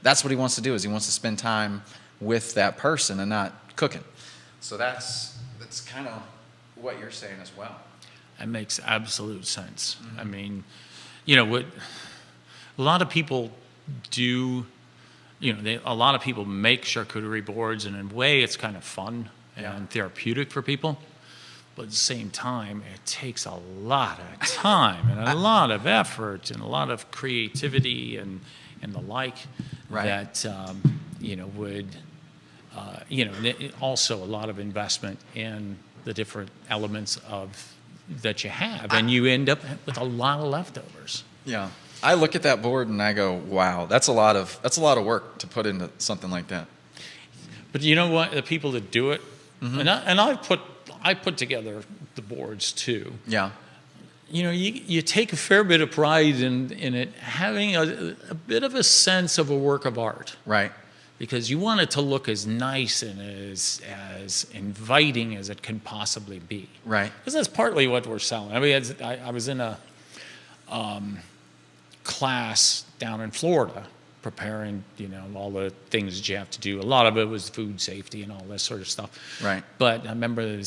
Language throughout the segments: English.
that's what he wants to do, is he wants to spend time with that person and not cooking. So that's kind of what you're saying as well. That makes absolute sense. I mean, what a lot of people do, a lot of people make charcuterie boards, and in a way it's kind of fun and therapeutic for people. But at the same time, it takes a lot of time and a lot of effort and a lot of creativity and the like that, would, also a lot of investment in the different elements that you have. And you end up with a lot of leftovers. Yeah. I look at that board and I go, wow, that's a lot of work to put into something like that. But you know what? The people that do it, and I put together the boards too. Yeah. You take a fair bit of pride in it having a bit of a sense of a work of art. Right. Because you want it to look as nice and as inviting as it can possibly be. Right. Because that's partly what we're selling. I mean, I was in a class down in Florida preparing, all the things that you have to do. A lot of it was food safety and all this sort of stuff. Right. But I remember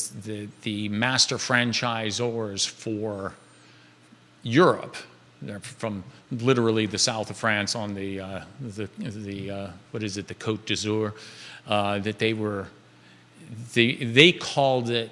the master franchisors for Europe. They're from literally the south of France on the what is it, the Côte d'Azur, that they called it,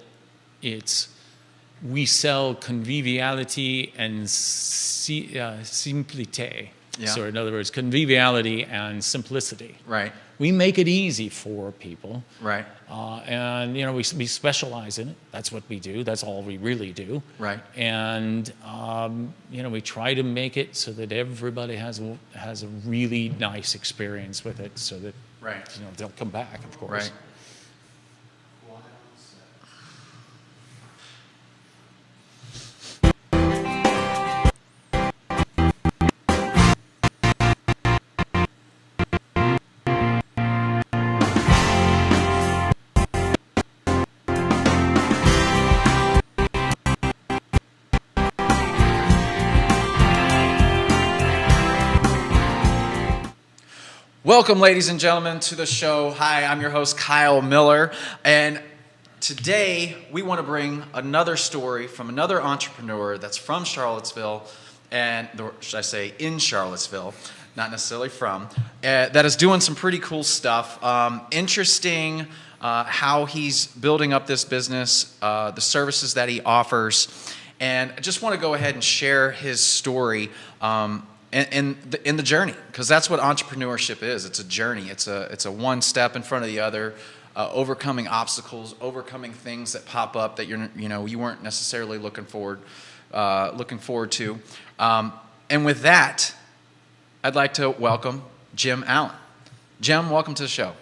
we sell conviviality and simplicité. Yeah. So in other words, conviviality and simplicity. Right. We make it easy for people. Right. And we specialize in it. That's what we do. That's all we really do. Right. And we try to make it so that everybody has a really nice experience with it, so that they'll come back, of course. Right. Welcome, ladies and gentlemen, to the show. Hi, I'm your host, Kyle Miller, and today we want to bring another story from another entrepreneur that's from Charlottesville, should I say in Charlottesville, not necessarily from, that is doing some pretty cool stuff. Interesting how he's building up this business, the services that he offers, and I just want to go ahead and share his story in the journey, because that's what entrepreneurship is. It's a journey. It's a one step in front of the other, overcoming obstacles, overcoming things that pop up that you weren't necessarily looking forward to. And with that, I'd like to welcome Jim Allen. Jim, welcome to the show.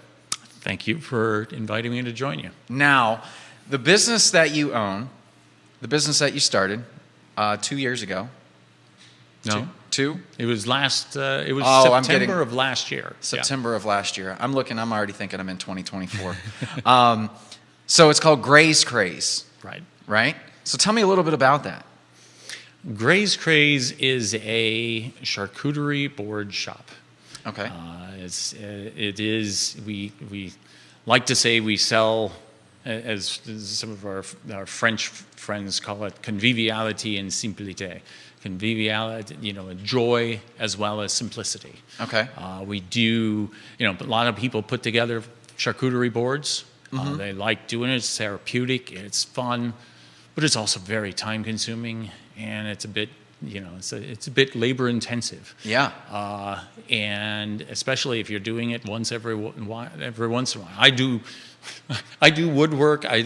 Thank you for inviting me to join you. Now, the business that you own, the business that you started 2 years ago. No. Two? It was September of last year. September of last year. I'm already thinking I'm in 2024. So it's called Gray's Craze. Right. Right? So tell me a little bit about that. Gray's Craze is a charcuterie board shop. Okay. We like to say we sell, as some of our French friends call it, conviviality and simplicité. Conviviality, joy as well as simplicity. Okay. We do, a lot of people put together charcuterie boards. Mm-hmm. They like doing it. It's therapeutic. It's fun, but it's also very time consuming, and it's a bit, it's a bit labor intensive. Yeah. And especially if you're doing it every once in a while. I do woodwork. I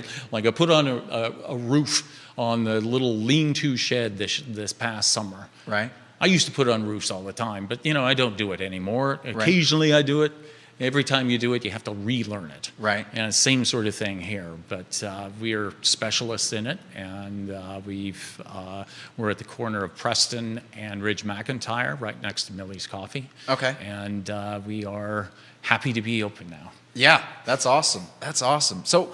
put on a roof on the little lean-to shed this past summer. Right. I used to put on roofs all the time, but I don't do it anymore. Occasionally I do it. Every time you do it, you have to relearn it. Right. And same sort of thing here. But we're specialists in it, and we're at the corner of Preston and Ridge McIntyre, right next to Millie's Coffee. Okay. And we are happy to be open now. Yeah, that's awesome. That's awesome. So,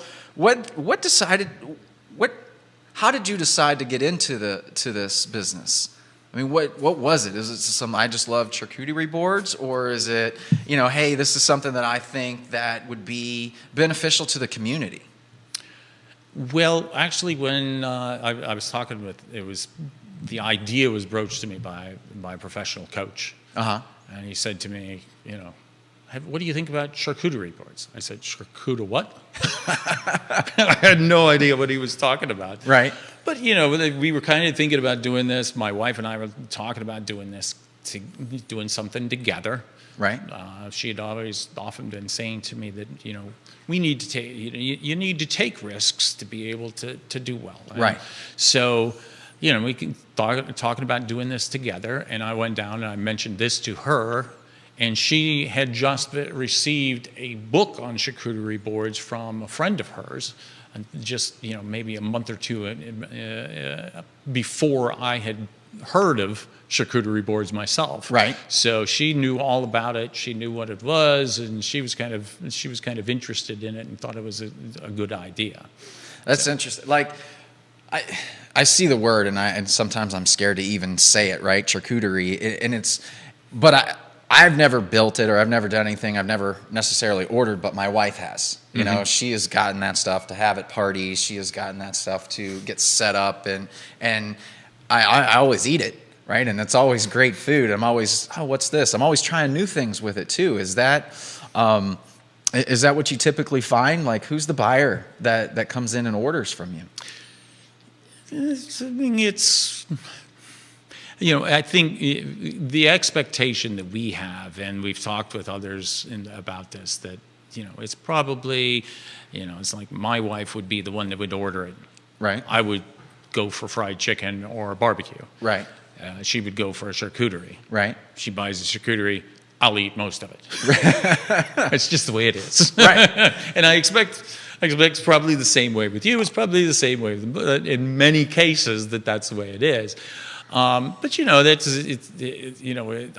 how did you decide to get into this business? I mean, what was it? Is it some I just love charcuterie boards, or is it, hey, this is something that I think that would be beneficial to the community? Well, actually, when I was talking the idea was broached to me by a professional coach. Uh-huh. And he said to me, what do you think about charcuterie boards? I said, charcuterie what? I had no idea what he was talking about. Right. But, we were kind of thinking about doing this. My wife and I were talking about doing something together. Right. She had often been saying to me that, we need to take, you need to take risks to be able to do well. And right. So, we can talking about doing this together. And I went down and I mentioned this to her. And she had just received a book on charcuterie boards from a friend of hers, and just maybe a month or two before I had heard of charcuterie boards myself. Right. So she knew all about it. She knew what it was, and she was kind of interested in it and thought it was a good idea. That's interesting. Like, I see the word, and sometimes I'm scared to even say it. Right, charcuterie, but I've never built it, or I've never done anything. I've never necessarily ordered, but my wife has. She has gotten that stuff to have at parties. She has gotten that stuff to get set up, and I always eat it, right? And it's always great food. I'm always, what's this? I'm always trying new things with it too. Is that what you typically find? Like, who's the buyer that comes in and orders from you? I think the expectation that we have, and we've talked with others about this, that, it's probably, it's like my wife would be the one that would order it. Right. I would go for fried chicken or barbecue. Right. She would go for a charcuterie. Right. She buys a charcuterie. I'll eat most of it. It's just the way it is. Right. And I expect it's probably the same way with you. It's probably the same way in many cases that's the way it is. But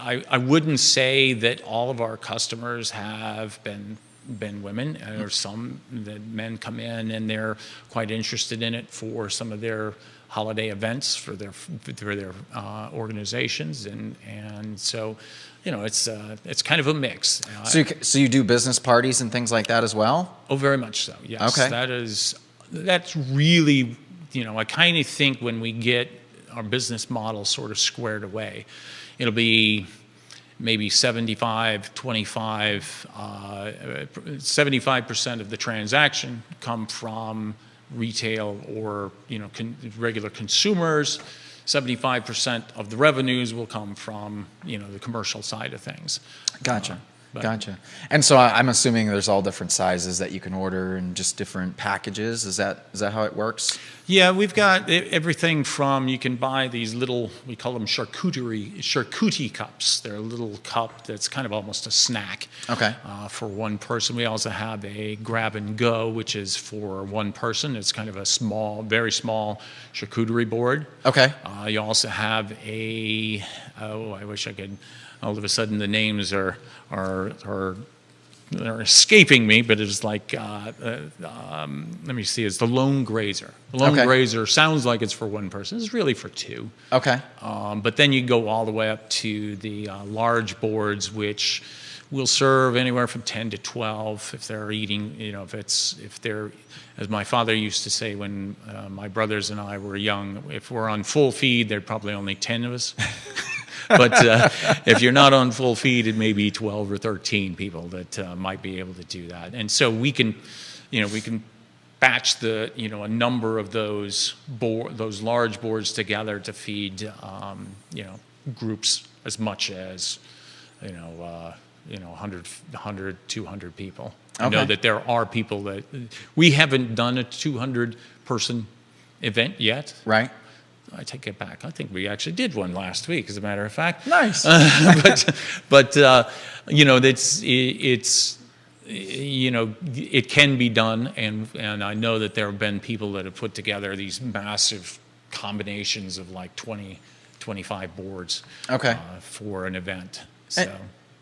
I wouldn't say that all of our customers have been women, or some that men come in and they're quite interested in it for some of their holiday events for their organizations, and so it's kind of a mix. So you do business parties and things like that as well? Oh, very much so. Yes. Okay. That's really, I kind of think when we get our business model sort of squared away, it'll be maybe 75-25. 75% of the transaction come from retail or regular consumers. 75% of the revenues will come from the commercial side of things. Gotcha. Gotcha. And so I'm assuming there's all different sizes that you can order and just different packages. Is that how it works? Yeah, we've got everything from, you can buy these little, we call them charcuterie cups. They're a little cup that's kind of almost a snack. Okay. For one person. We also have a grab and go, which is for one person. It's kind of a very small charcuterie board. Okay. You also have I wish I could. All of a sudden, the names are escaping me, but it's like, let me see, it's the Lone Grazer. The Lone Grazer sounds like it's for one person. It's really for two. Okay. But then you go all the way up to the large boards, which will serve anywhere from 10 to 12 if they're eating, if they're, as my father used to say when my brothers and I were young, if we're on full feed, there are probably only 10 of us. But if you're not on full feed, it may be 12 or 13 people that might be able to do that. And so we can batch a number of those large boards together to feed groups as much as 100, 200 people. I know that there are people that we haven't done a 200-person event yet. Right. I take it back. I think we actually did one last week, as a matter of fact. Nice. But it can be done, and I know that there have been people that have put together these massive combinations of like 20, 25 boards. For an event. So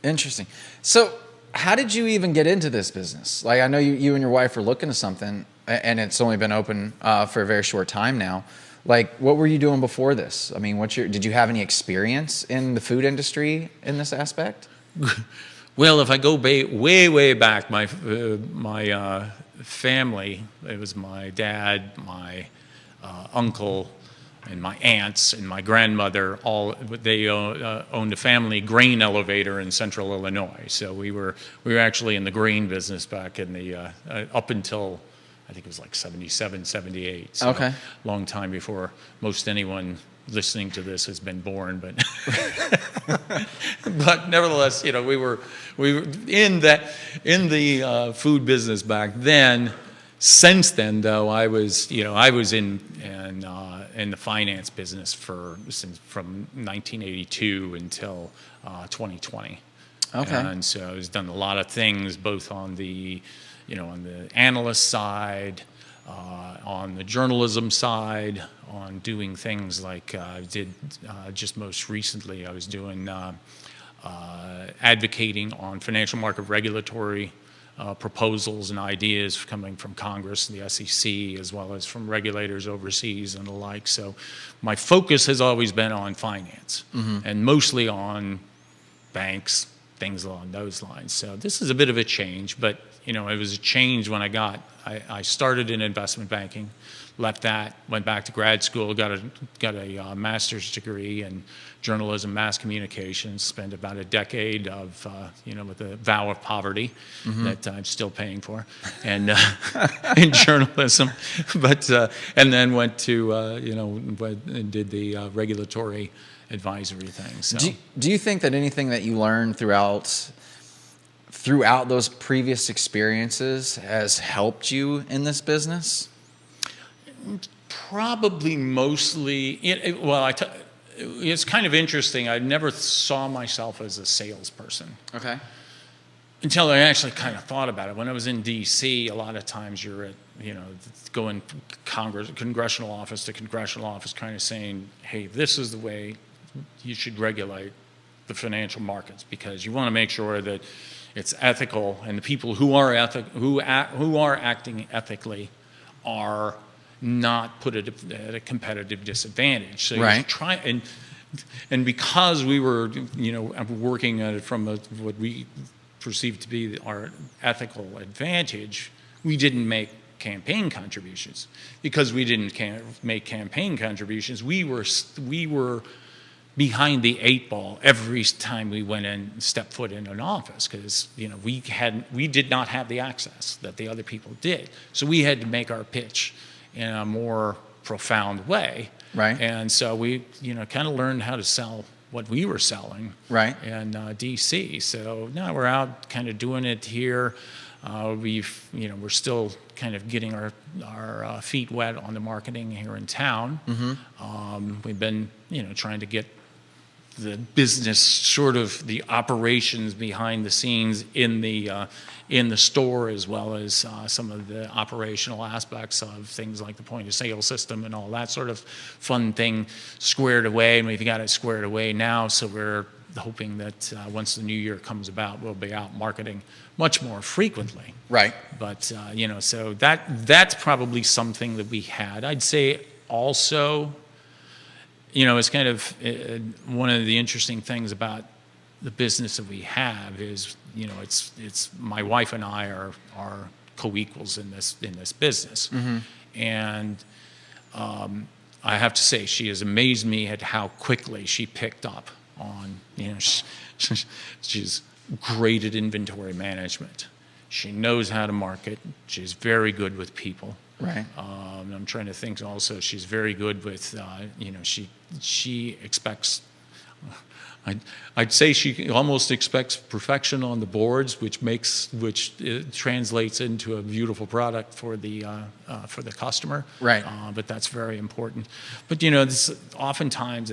interesting. So how did you even get into this business? Like, I know you and your wife were looking at something, and it's only been open for a very short time now. Like, what were you doing before this? I mean, did you have any experience in the food industry in this aspect? Well, if I go way back, my family, it was my dad, my uncle, and my aunts and my grandmother, they owned a family grain elevator in central Illinois. So we were actually in the grain business back in the up until I think it was like 77, 78. So okay. Long time before most anyone listening to this has been born, but but nevertheless, you know, we were in the food business back then. Since then, though, I was in the finance business from 1982 until 2020. Okay. And so I was done a lot of things, both on the analyst side, on the journalism side, on doing things like I did just most recently. I was doing advocating on financial market regulatory proposals and ideas coming from Congress and the SEC, as well as from regulators overseas and the like. So my focus has always been on finance, and mostly on banks, things along those lines. So this is a bit of a change, but it was a change when I started in investment banking, left that, went back to grad school, got a master's degree in journalism, mass communications, spent about a decade of, with the vow of poverty that I'm still paying for, and in journalism, but and then went to, and did the regulatory advisory thing. So, do you think that anything that you learned throughout those previous experiences has helped you in this business? Probably mostly. It's kind of interesting. I never saw myself as a salesperson. Okay. Until I actually kind of thought about it. When I was in D.C., a lot of times you're at, going congressional office to congressional office, kind of saying, "Hey, this is the way you should regulate the financial markets, because you want to make sure that it's ethical, and the people who are acting ethically are not put at a competitive disadvantage." So right. you try, and because we were working at it from what we perceived to be our ethical advantage, we didn't make campaign contributions. Because we didn't make campaign contributions, we were behind the eight ball every time we went in and stepped foot in an office, because we did not have the access that the other people did. So we had to make our pitch in a more profound way. Right. And so we kind of learned how to sell what we were selling right. in DC. So now we're out kind of doing it here. We're still kind of getting our feet wet on the marketing here in town. We've been trying to get the business, sort of the operations behind the scenes in the store, as well as some of the operational aspects of things like the point of sale system and all that sort of fun thing squared away. And we've got it squared away now, so we're hoping that once the new year comes about, we'll be out marketing much more frequently. Right. But so that's probably something that we had. I'd say also, it's kind of one of the interesting things about the business that we have is, it's my wife and I are co-equals in this business, and I have to say, she has amazed me at how quickly she picked up on. She's great at inventory management. She knows how to market. She's very good with people. Right. I'm trying to think also, she's very good with, she expects, I'd say she almost expects perfection on the boards, which translates into a beautiful product for the customer. Right. But that's very important. But, oftentimes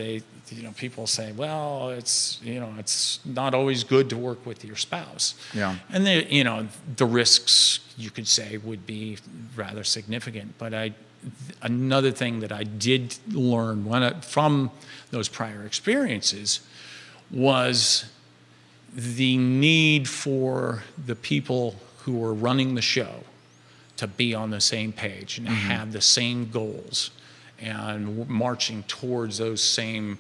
people say, well, it's not always good to work with your spouse. Yeah. And the risks, you could say, would be rather significant. But another thing that I did learn from those prior experiences was the need for the people who were running the show to be on the same page and have the same goals, and marching towards those same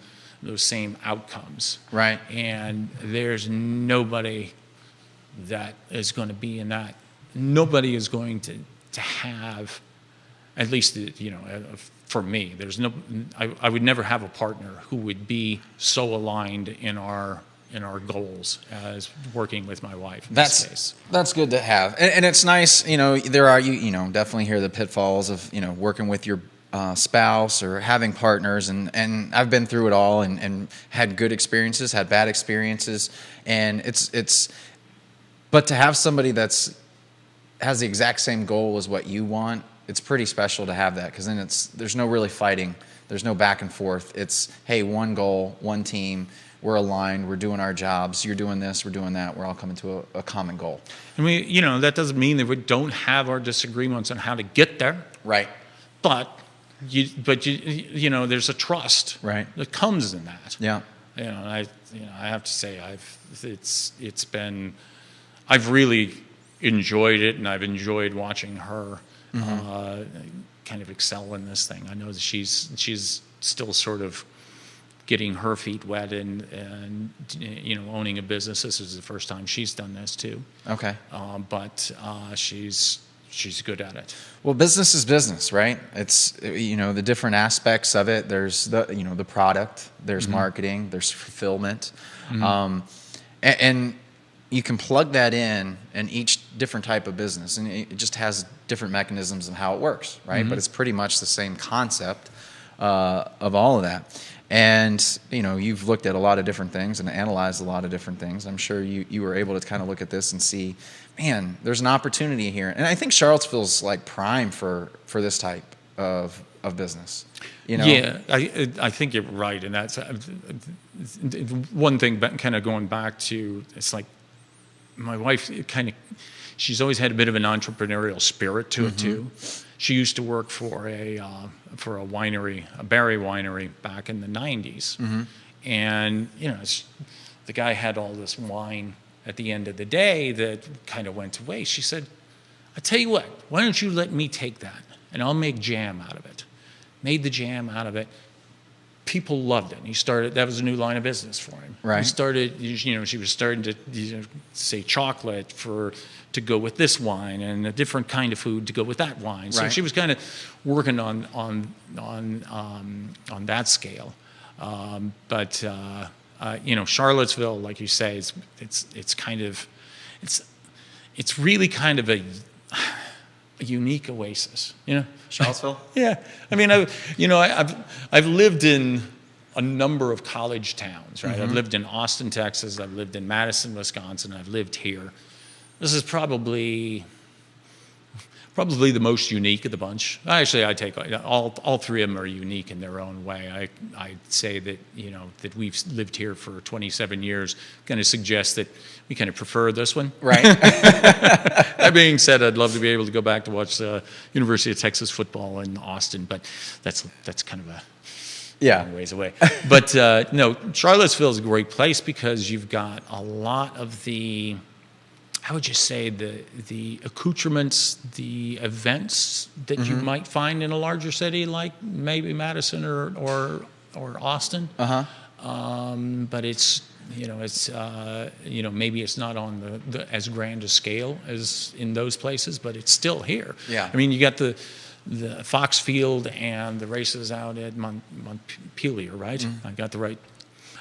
outcomes. Right. And there's nobody that is going to be in that. Nobody is going to have, at least, for me, I would never have a partner who would be so aligned in our goals as working with my wife in this case. That's good to have, and it's nice. There are definitely hear the pitfalls of working with your spouse or having partners, and I've been through it all and had good experiences, had bad experiences, and it's but to have somebody has the exact same goal as what you want, it's pretty special to have that, because then there's no really fighting, there's no back and forth. It's, hey, one goal, one team. We're aligned. We're doing our jobs. You're doing this. We're doing that. We're all coming to a common goal. And that doesn't mean that we don't have our disagreements on how to get there. Right. But there's a trust. Right. That comes in that. Yeah. I have to say I've really enjoyed it, and I've enjoyed watching her kind of excel in this thing. I know that she's still sort of getting her feet wet and owning a business. This is the first time she's done this too. Okay. But she's good at it. Well, business is business, right? It's the different aspects of it. There's the product. There's marketing. There's fulfillment, and you can plug that in each different type of business, and it just has different mechanisms of how it works, right? But it's pretty much the same concept of all of that. And you've looked at a lot of different things and analyzed a lot of different things. I'm sure you were able to kind of look at this and see, man, there's an opportunity here. And I think Charlottesville's like prime for this type of business. Yeah, I think you're right, and that's one thing. Kind of going back to, it's like my wife she's always had a bit of an entrepreneurial spirit to it too. She used to work for a winery, a berry winery, back in the 90s. And, the guy had all this wine at the end of the day that kind of went to waste. She said, I tell you what, why don't you let me take that and I'll make jam out of it. Made the jam out of it. People loved it. And that was a new line of business for him. Right. He started, she was starting to say chocolate to go with this wine, and a different kind of food to go with that wine. So she was kind of working on that scale. But Charlottesville, like you say, it's really kind of a unique oasis. Charlottesville? Yeah. I mean, I've lived in a number of college towns, right? I've lived in Austin, Texas. I've lived in Madison, Wisconsin. I've lived here. This is probably the most unique of the bunch. Actually, I take all three of them are unique in their own way. I'd say that that we've lived here for 27 years kind of suggests that we kind of prefer this one. Right. That being said, I'd love to be able to go back to watch University of Texas football in Austin, but that's kind of a long ways away. But no, Charlottesville is a great place because you've got a lot of the, how would you say, the accoutrements, the events that you might find in a larger city like maybe Madison or Austin. But it's maybe it's not on the as grand a scale as in those places, but it's still here. Yeah. I mean, you got the Fox Field and the races out at Montpelier, right? I got the right.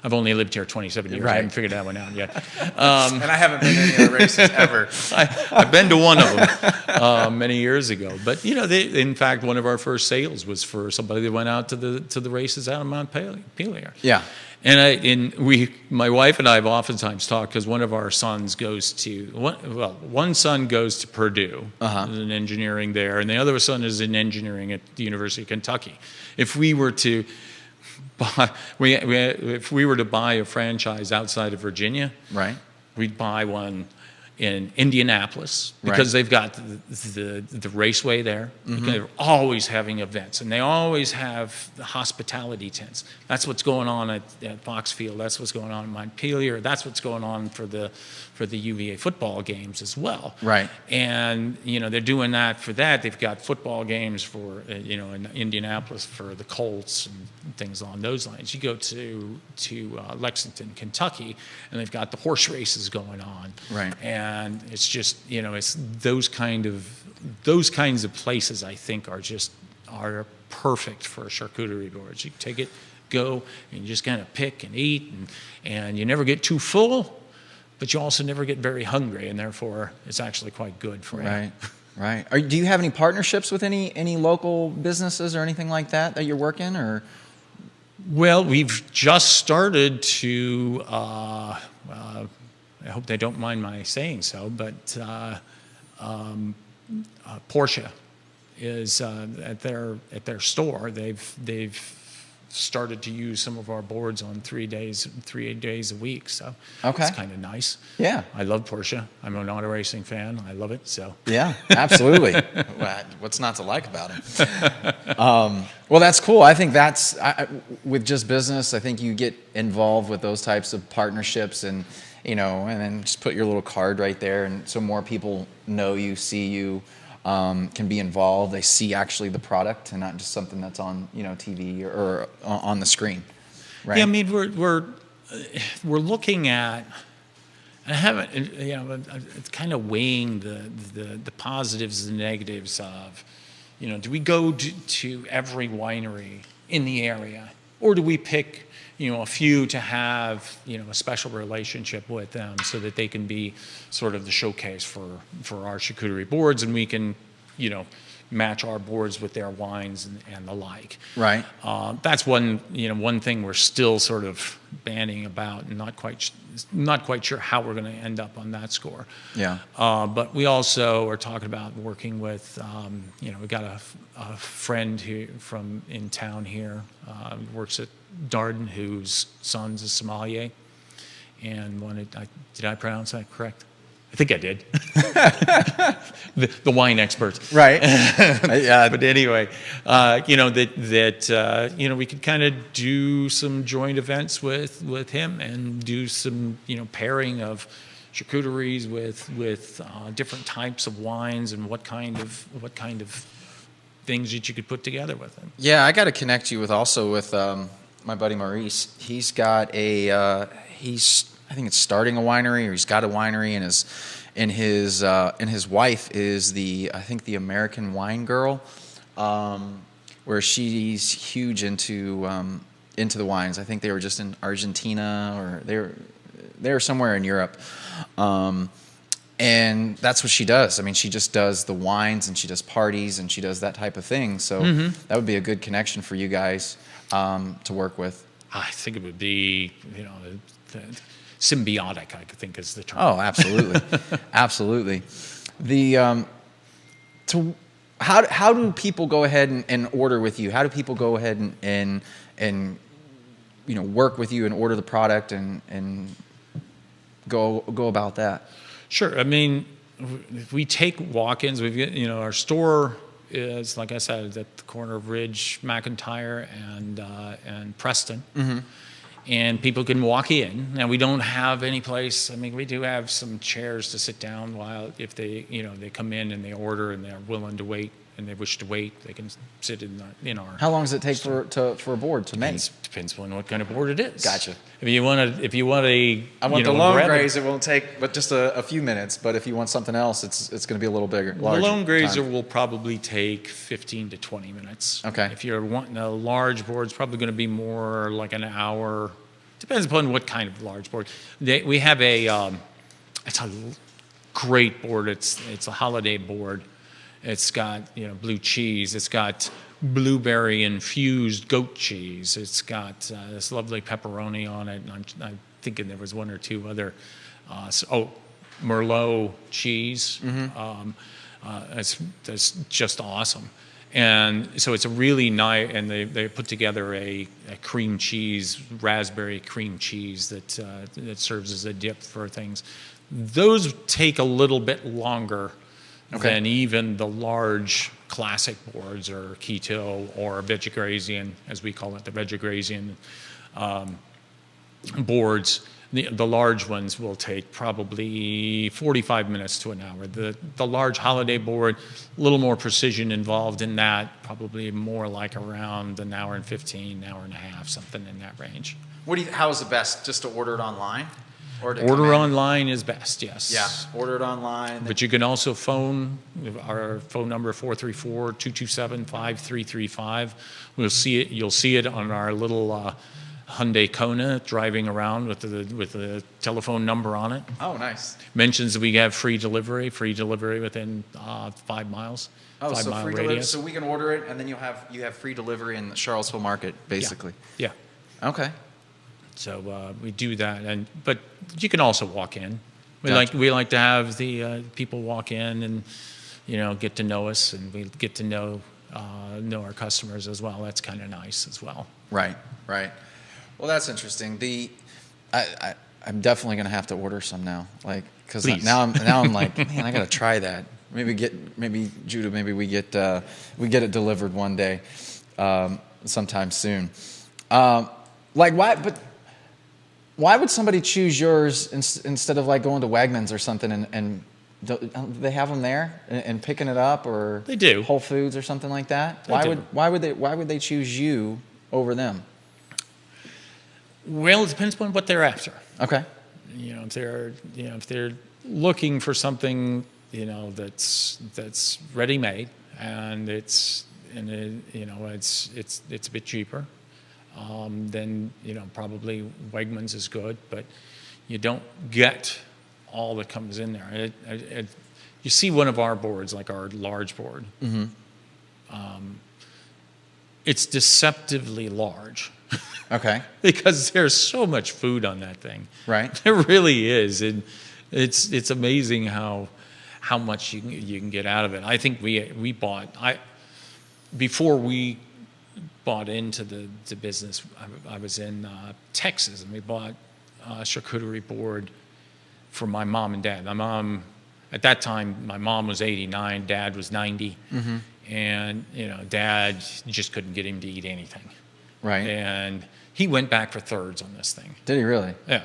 I've only lived here 27 years. Right. I haven't figured that one out yet. And I haven't been to any of the races ever. I've been to one of them many years ago. But in fact, one of our first sales was for somebody that went out to the races out of Montpelier. Yeah. And my wife and I have oftentimes talked, because one of our sons goes to one son goes to Purdue in engineering there, and the other son is in engineering at the University of Kentucky. If we were to buy a franchise outside of Virginia, right, we'd buy one in Indianapolis because they've got the raceway there. They're always having events, and they always have the hospitality tents. That's what's going on at Fox Field. That's what's going on at Montpelier. That's what's going on for the UVA football games as well. Right. And they're doing that for that. They've got football games for in Indianapolis for the Colts and things along those lines. You go to Lexington, Kentucky, and they've got the horse races going on. Right. And it's just it's those kinds of places I think are perfect for charcuterie boards. You take it, go, and you just kind of pick and eat, and you never get too full, but you also never get very hungry, and therefore it's actually quite good for you. Right. Do you have any partnerships with any local businesses or anything like that you're working, or? Well, we've just started to. I hope they don't mind my saying so, but Porsche is at their store. They've started to use some of our boards on 3 days a week. So it's kind of nice. Yeah, I love Porsche. I'm an auto racing fan. I love it. So yeah, absolutely. What's not to like about it? Well, that's cool. I think that's with just business. I think you get involved with those types of partnerships, and and then just put your little card right there, and so more people know you, see you. Can be involved. They see actually the product and not just something that's on TV or on the screen. Right. Yeah, I mean we're looking at. I haven't it's kind of weighing the positives and negatives of do we go to every winery in the area, or do we pick a few to have a special relationship with them so that they can be sort of the showcase for our charcuterie boards, and we can match our boards with their wines and the like. Right. That's one thing we're still sort of bandying about and not quite sure how we're going to end up on that score. Yeah. But we also are talking about working with we got a friend from in town here, works at Darden, whose son's a sommelier, and did I pronounce that correct? I think I did. the wine expert, right? But anyway, we could kind of do some joint events with him and do some pairing of charcuteries with different types of wines and what kind of things that you could put together with him. Yeah, I got to connect you with my buddy Maurice. He's got I think it's starting a winery, or he's got a winery, and his wife is the American Wine Girl, where she's huge into the wines. I think they were just in Argentina, or they were somewhere in Europe, and that's what she does. I mean, she just does the wines, and she does parties, and she does that type of thing. So that would be a good connection for you guys to work with. I think it would be symbiotic, I think is the term. Oh, absolutely. Absolutely. How do people go ahead and order with you? How do people go ahead and work with you and order the product and go about that? Sure. I mean, we take walk-ins. We've got, our store is, like I said, is at the corner of Ridge, McIntyre, and Preston. Mm-hmm. And people can walk in. Now, we don't have any place. I mean, we do have some chairs to sit down while, if they, they come in and they order and they're willing to wait and they wish to wait, they can sit in our. How long does it take for a board to make? Depends on what kind of board it is. Gotcha. If you want a, I want the Lone Graze. It won't take, but just a few minutes. But if you want something else, it's going to be a little bigger. The Lone Grazer will probably take 15 to 20 minutes. Okay. If you're wanting a large board, it's probably going to be more like an hour. Depends upon what kind of large board. We have it's a great board. It's a holiday board. It's got blue cheese. It's got blueberry infused goat cheese. It's got this lovely pepperoni on it. And I'm thinking there was one or two other. Merlot cheese. Mm-hmm. That's just awesome. And so it's a really nice, and they put together a cream cheese, raspberry cream cheese that serves as a dip for things. Those take a little bit longer Okay. than even the large classic boards or keto or vegetarian, as we call it, the vegetarian boards. The large ones will take probably 45 minutes to an hour. The large holiday board, a little more precision involved in that, probably more like around an hour and 15, hour and a half, something in that range. How is the best? Just to order it online? Or to come Order in? online is best, yes. Yeah, order it online. But you can also phone our phone number 434-227-5335. We'll see it. You'll see it on our little Hyundai Kona driving around with the telephone number on it. Oh, nice. Mentions that we have free delivery within 5 miles. Oh, so 5-mile free delivery. radius. So we can order it, and then you have free delivery in the Charlottesville market, basically. Yeah. Okay. So we do that, but you can also walk in. We Gotcha. like to have the people walk in and get to know us, and we get to know our customers as well. That's kind of nice as well. Right. Right. Well, that's interesting. I'm definitely gonna have to order some now, like, because Please. now I'm like, man, I gotta try that. Maybe Judah, maybe we get it delivered one day, sometime soon. Like why would somebody choose yours instead of like going to Wegmans or something and do they have them there and picking it up, or They do. Whole Foods or something like that? They do. Why would they choose you over them? Well, it depends on what they're after. Okay. If they're looking for something that's ready made and it's a bit cheaper, then probably Wegmans is good, but you don't get all that comes in there. You see one of our boards, like our large board. Mm-hmm. It's deceptively large. Okay. Because there's so much food on that thing. Right. There really is. And it's amazing how much you can get out of it. I think before we bought into the business, I was in Texas, and we bought a charcuterie board for my mom and dad. My mom, at that time, my mom was 89, dad was 90. Mm-hmm. And dad just couldn't get him to eat anything. Right. And he went back for thirds on this thing. Did he really? Yeah,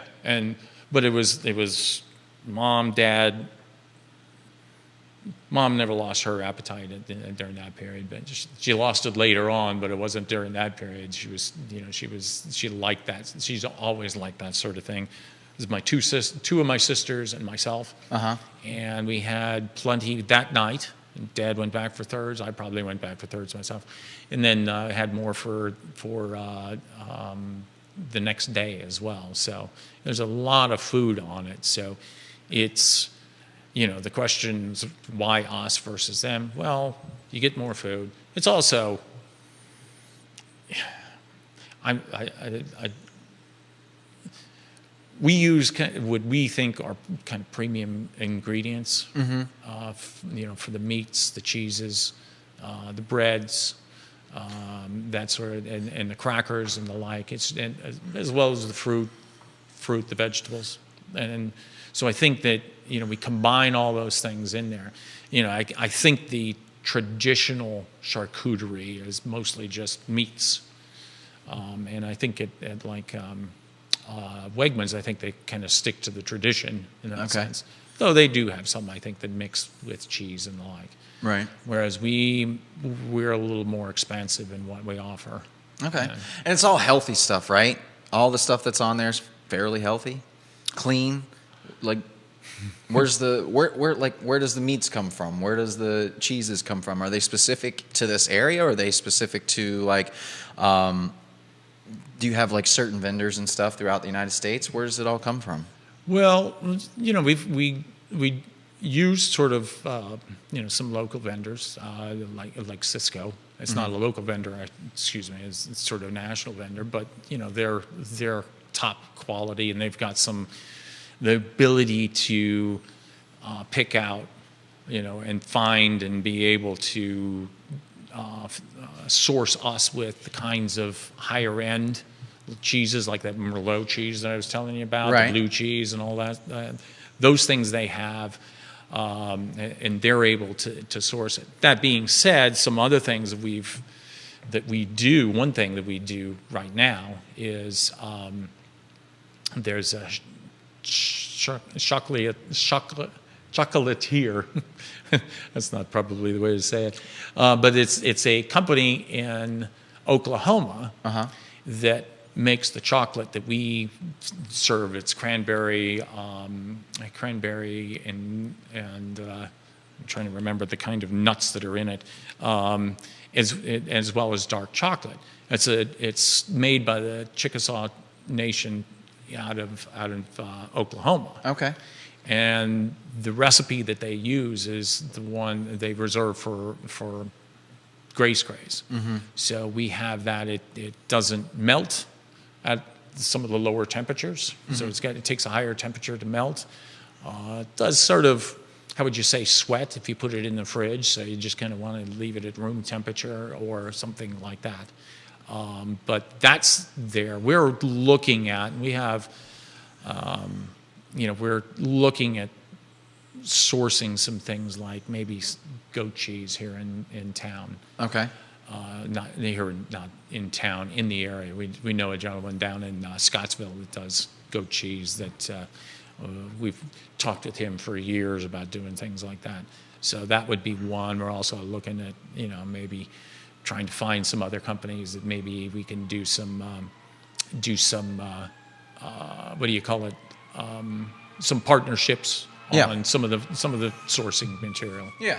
but it was mom, dad. Mom never lost her appetite during that period, but she lost it later on. But it wasn't during that period. She liked that. She's always liked that sort of thing. It was two of my sisters and myself, and we had plenty that night. And Dad went back for thirds. I probably went back for thirds myself, and then had more for the next day as well. So there's a lot of food on it. So it's the questions, why us versus them? Well, you get more food. It's also we use what we think are kind of premium ingredients, for the meats, the cheeses, the breads, that sort of, and the crackers and the like. And as well as the fruit, the vegetables, and so I think that we combine all those things in there. I think the traditional charcuterie is mostly just meats, and I think at like. Wegmans, I think they kind of stick to the tradition in that sense. Though they do have some, I think, that mix with cheese and the like. Right. Whereas we're a little more expansive in what we offer. Okay. And it's all healthy stuff, right? All the stuff that's on there is fairly healthy, clean. Like, where does the meats come from? Where does the cheeses come from? Are they specific to this area, or are they specific to like? Do you have like certain vendors and stuff throughout the United States? Where does it all come from? Well, we use sort of some local vendors like Cisco. It's not a local vendor, excuse me. It's sort of a national vendor, but they're top quality, and they've got the ability to pick out, and find and be able to source us with the kinds of higher end cheeses, like that Merlot cheese that I was telling you about, right. The blue cheese and all that. those things they have, and they're able to source it. That being said, some other things that we do. One thing that we do right now is there's a chocolatier. That's not probably the way to say it, but it's a company in Oklahoma that makes the chocolate that we serve. It's cranberry and I'm trying to remember the kind of nuts that are in it, as well as dark chocolate. It's made by the Chickasaw Nation out of Oklahoma. Okay. And the recipe that they use is the one they reserve for Grace Craze. So we have that. It doesn't melt at some of the lower temperatures. So it takes a higher temperature to melt. It does sort of, how would you say, sweat if you put it in the fridge. So you just kind of want to leave it at room temperature or something like that. But that's there. We're looking at, we have, we're looking at sourcing some things like maybe goat cheese here in town. Okay. Not in town, in the area. We know a gentleman down in Scottsville that does goat cheese that we've talked with him for years about doing things like that. So that would be one. We're also looking at, maybe trying to find some other companies that maybe we can do some what do you call it? Some partnerships on some of the sourcing material. Yeah.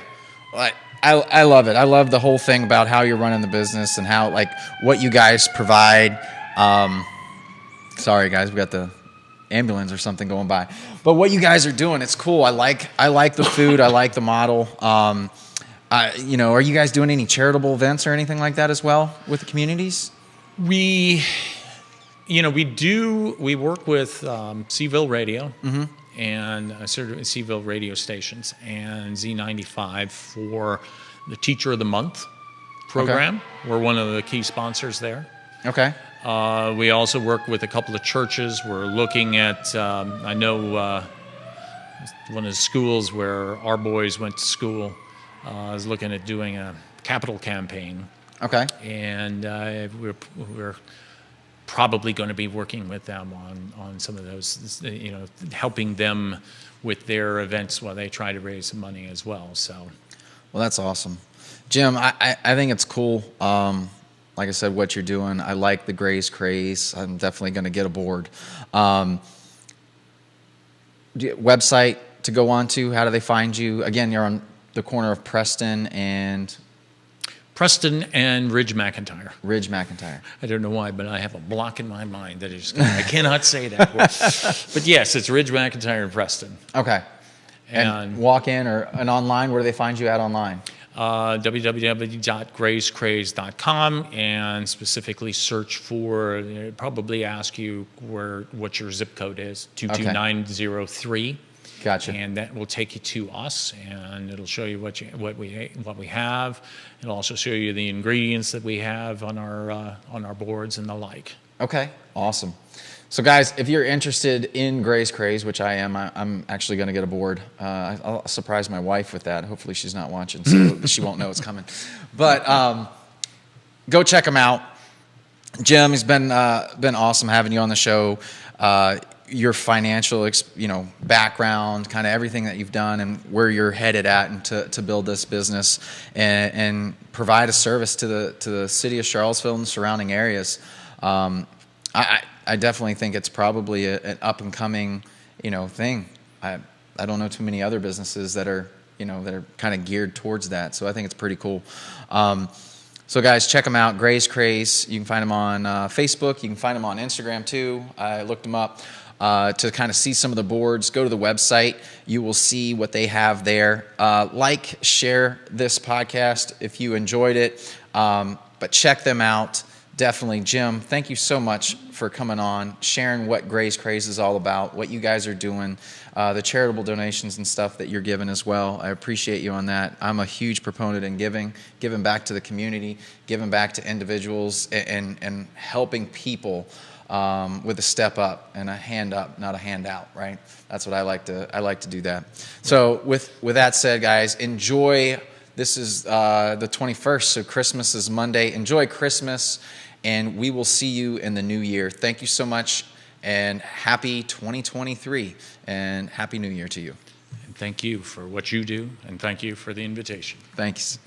Well, I love it. I love the whole thing about how you're running the business and how, like, what you guys provide. Sorry, guys, we got the ambulance or something going by. But what you guys are doing, it's cool. I like the food. I like the model. Are you guys doing any charitable events or anything like that as well with the communities? We work with Seville Radio and Seville radio stations and Z95 for the Teacher of the Month program. Okay. We're one of the key sponsors there. Okay. We also work with a couple of churches. We're looking at, I know one of the schools where our boys went to school is looking at doing a capital campaign. Okay. And we're probably going to be working with them on some of those, helping them with their events while they try to raise some money as well. So, well, that's awesome, Jim. I think it's cool. Like I said, what you're doing, I like the Grace Craze. I'm definitely going to get aboard. Website to go on to? How do they find you? Again, you're on the corner of Preston and Ridge McIntyre. Ridge McIntyre. I don't know why, but I have a block in my mind that I cannot say that word. But yes, it's Ridge McIntyre in Preston. Okay. And walk in or online, where do they find you at online? www.gracecraze.com, and specifically search for, probably ask you what your zip code is, 22903. Gotcha. And that will take you to us, and it'll show you what we have. It'll also show you the ingredients that we have on our boards and the like. Okay, awesome. So guys, if you're interested in Grace Craze, which I am, I'm actually going to get aboard. I'll surprise my wife with that. Hopefully she's not watching, so she won't know it's coming. But go check them out. Jim, it's been awesome having you on the show. Your financial, background, kind of everything that you've done and where you're headed at, and to build this business and provide a service to the city of Charlottesville and the surrounding areas. I definitely think it's probably an up and coming, thing. I don't know too many other businesses that are kind of geared towards that. So I think it's pretty cool. So guys, check them out. Grace Craze. You can find them on Facebook. You can find them on Instagram too. I looked them up to kind of see some of the boards. Go to the website. You will see what they have there. Share this podcast if you enjoyed it. But check them out. Definitely. Jim, thank you so much for coming on, sharing what Grace Craze is all about, what you guys are doing, the charitable donations and stuff that you're giving as well. I appreciate you on that. I'm a huge proponent in giving back to the community, giving back to individuals, and helping people with a step up and a hand up, not a handout, right? That's what I like to do that. So with that said, guys, enjoy. This is the 21st, so Christmas is Monday. Enjoy Christmas, and we will see you in the new year. Thank you so much, and happy 2023, and happy New Year to you. And thank you for what you do, and thank you for the invitation. Thanks.